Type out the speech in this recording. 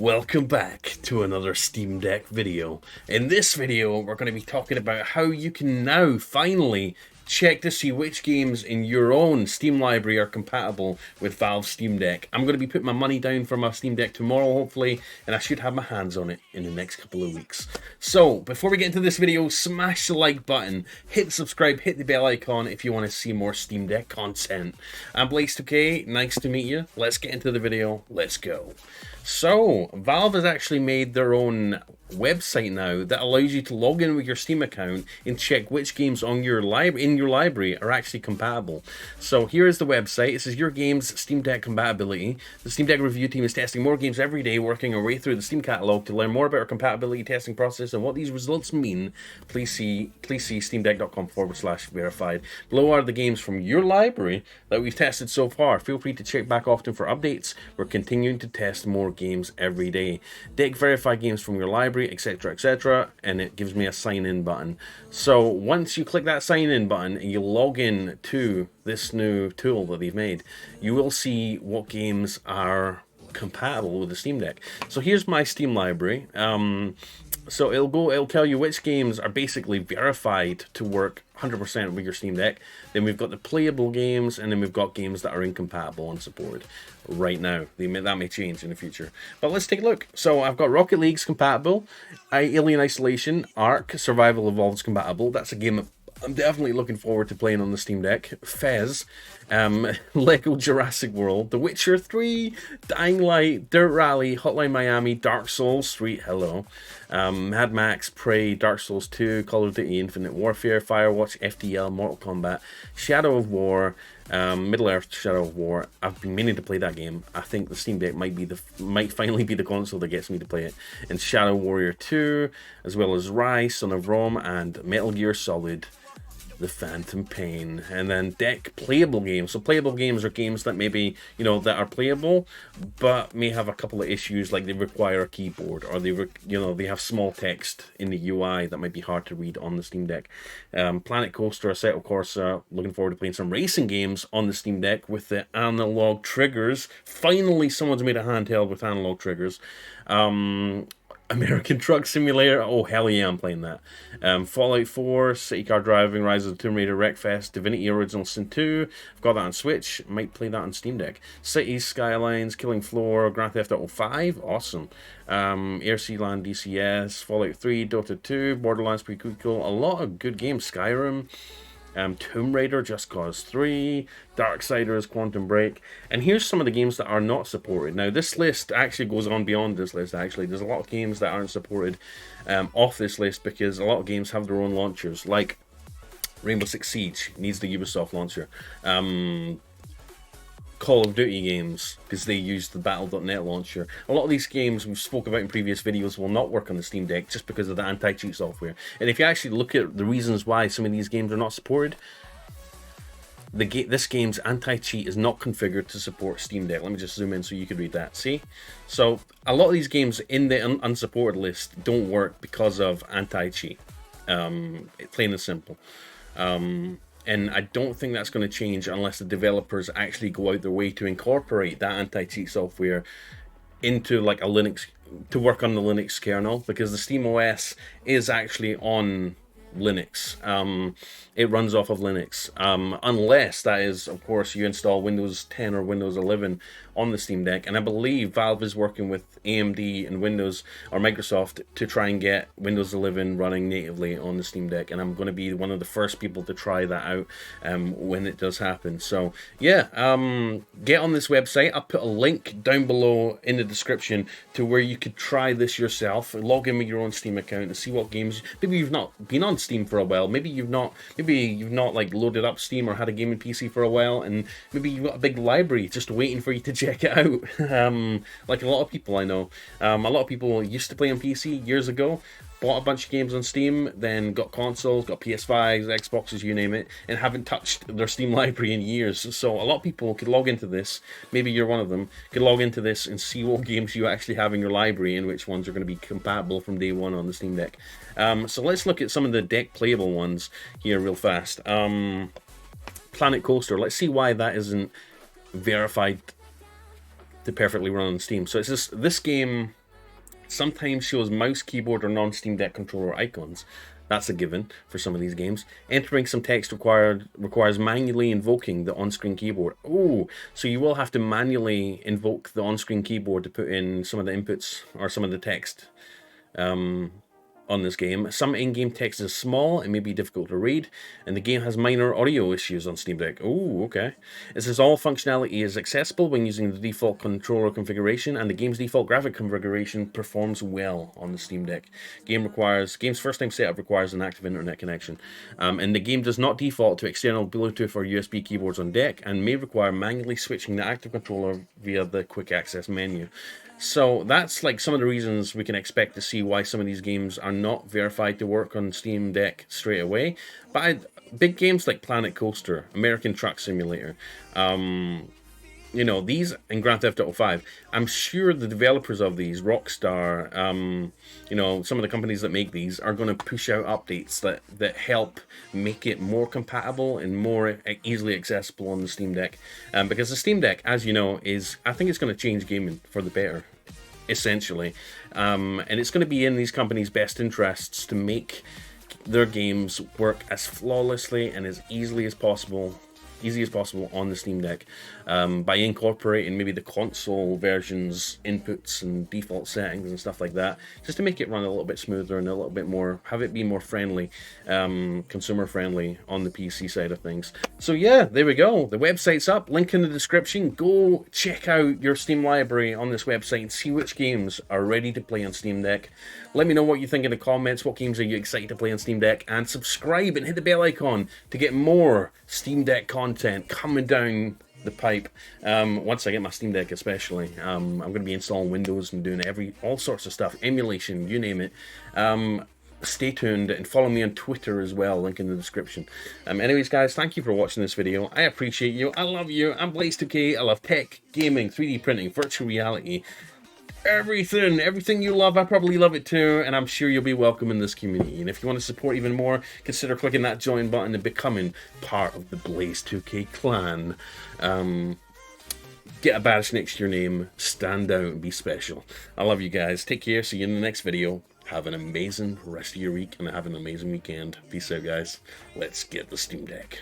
Welcome back to another Steam Deck video. In this video, we're going to be talking about how you can now finally check to see which games in your own Steam library are compatible with Valve's Steam Deck. I'm going to be putting my money down for my Steam Deck tomorrow, hopefully, and I should have my hands on it in the next couple of weeks. So, before we get into this video, smash the like button, hit subscribe, hit the bell icon if you want to see more Steam Deck content. I'm Blaze2K, nice to meet you. Let's get into the video, let's go. So, Valve has actually made their own website now that allows you to log in with your Steam account and check which games on your library are actually compatible. So here is the website. It says your game's Steam Deck compatibility. The Steam Deck review team is testing more games every day, working our way through the Steam catalog. To learn more about our compatibility testing process and what these results mean, please see steamdeck.com/verified. Below are the games from your library that we've tested so far. Feel free to check back often for updates. We're continuing to test more games every day. Deck verify games from your library, etc, etc, and it gives me a sign in button. So once you click that sign in button and you log in to this new tool that they've made, you will see what games are compatible with the Steam Deck. So here's my Steam library. So it'll tell you which games are basically verified to work 100% with your Steam Deck. Then we've got the playable games, and then we've got games that are incompatible and supported right now. That may change in the future. But let's take a look. So I've got Rocket League's compatible, Alien Isolation, Ark, Survival Evolved's compatible. That's a game that I'm definitely looking forward to playing on the Steam Deck. Fez, Lego Jurassic World, The Witcher 3, Dying Light, Dirt Rally, Hotline Miami, Dark Souls 3, hello, Mad Max, Prey, Dark Souls 2, Call of Duty Infinite Warfare, Firewatch, FTL, Mortal Kombat, Shadow of War, Middle-earth Shadow of War. I've been meaning to play that game. I think the Steam Deck might finally be the console that gets me to play it. And Shadow Warrior 2, as well as Rise, Son of Rome, and Metal Gear Solid The Phantom Pain. And then Deck playable games. So playable games are games that maybe, that are playable, but may have a couple of issues, like they require a keyboard, or they have small text in the UI that might be hard to read on the Steam Deck. Planet Coaster, Assetto Corsa, looking forward to playing some racing games on the Steam Deck with the analog triggers. Finally, someone's made a handheld with analog triggers. American Truck Simulator, oh hell yeah, I'm playing that. Fallout 4, City Car Driving, Rise of the Tomb Raider, Wreckfest, Divinity Original Sin 2, I've got that on Switch, might play that on Steam Deck. Cities, Skylines, Killing Floor, Grand Theft Auto 5, awesome. Air Sea Land DCS, Fallout 3, Dota 2, Borderlands Prequel, a lot of good games, Skyrim, Tomb Raider, Just Cause 3, Darksiders, Quantum Break, and here's some of the games that are not supported. Now this list actually goes on beyond this list. Actually, there's a lot of games that aren't supported off this list because a lot of games have their own launchers, like Rainbow Six Siege needs the Ubisoft launcher. Call of Duty games, because they use the Battle.net launcher. A lot of these games we've spoke about in previous videos will not work on the Steam Deck just because of the anti-cheat software. And if you actually look at the reasons why some of these games are not supported, this game's anti-cheat is not configured to support Steam Deck. Let me just zoom in so you can read that. See? So a lot of these games in the unsupported list don't work because of anti-cheat. Plain and simple. And I don't think that's going to change unless the developers actually go out their way to incorporate that anti-cheat software into like a Linux, to work on the Linux kernel, because the SteamOS is actually on Linux. It runs off of Linux, unless that is, of course, you install Windows 10 or Windows 11 on the Steam Deck. And I believe Valve is working with AMD and Windows, or Microsoft, to try and get Windows 11 running natively on the Steam Deck, and I'm going to be one of the first people to try that out when it does happen. So yeah, get on this website. I'll put a link down below in the description to where you could try this yourself, log in with your own Steam account and see what games. Maybe you've not been on Steam for a while, maybe you've not like loaded up Steam or had a gaming PC for a while, and maybe you've got a big library just waiting for you to check it out. Like a lot of people I know, a lot of people used to play on PC years ago, bought a bunch of games on Steam, then got consoles, got PS5s, Xboxes, you name it, and haven't touched their Steam library in years. So a lot of people could log into this, maybe you're one of them, could log into this and see what games you actually have in your library and which ones are going to be compatible from day one on the Steam Deck. So let's look at some of the Deck playable ones here real fast. Planet Coaster, let's see why that isn't verified to perfectly run on Steam. So it's this game sometimes shows mouse, keyboard, or non-Steam Deck controller icons. That's a given for some of these games. Entering some text requires manually invoking the on-screen keyboard. Oh, so you will have to manually invoke the on-screen keyboard to put in some of the inputs or some of the text on this game. Some in-game text is small and may be difficult to read, and the game has minor audio issues on Steam Deck. Oh, okay. It says all functionality is accessible when using the default controller configuration, and the game's default graphic configuration performs well on the Steam Deck. Game's first-time setup requires an active internet connection, and the game does not default to external Bluetooth or USB keyboards on deck, and may require manually switching the active controller via the quick access menu. So that's like some of the reasons we can expect to see why some of these games are not verified to work on Steam Deck straight away. But big games like Planet Coaster, American Truck Simulator, you know, these and Grand Theft Auto 5, I'm sure the developers of these, Rockstar, you know, some of the companies that make these are going to push out updates that help make it more compatible and more easily accessible on the Steam Deck. Because the Steam Deck, as you know, I think it's going to change gaming for the better, essentially. And it's going to be in these companies' best interests to make their games work as flawlessly and as easy as possible on the Steam Deck, by incorporating maybe the console version's inputs and default settings and stuff like that, just to make it run a little bit smoother and a little bit more, have it be more friendly, consumer friendly on the PC side of things. So yeah, there we go. The website's up, link in the description. Go check out your Steam library on this website and see which games are ready to play on Steam Deck. Let me know what you think in the comments. What games are you excited to play on Steam Deck? And subscribe and hit the bell icon to get more Steam Deck content coming down the pipe. Once I get my Steam Deck especially, I'm going to be installing Windows and doing all sorts of stuff, emulation, you name it. Stay tuned and follow me on Twitter as well, link in the description. Anyways guys, thank you for watching this video. I appreciate you, I love you, I'm Blaze2K, I love tech, gaming, 3D printing, virtual reality, everything you love. I probably love it too, and I'm sure you'll be welcome in this community. And if you want to support even more, consider clicking that join button and becoming part of the Blaze2K clan. Get a badge next to your name, stand out and be special. I love you guys, take care, see you in the next video. Have an amazing rest of your week and have an amazing weekend. Peace out guys, let's get the Steam Deck.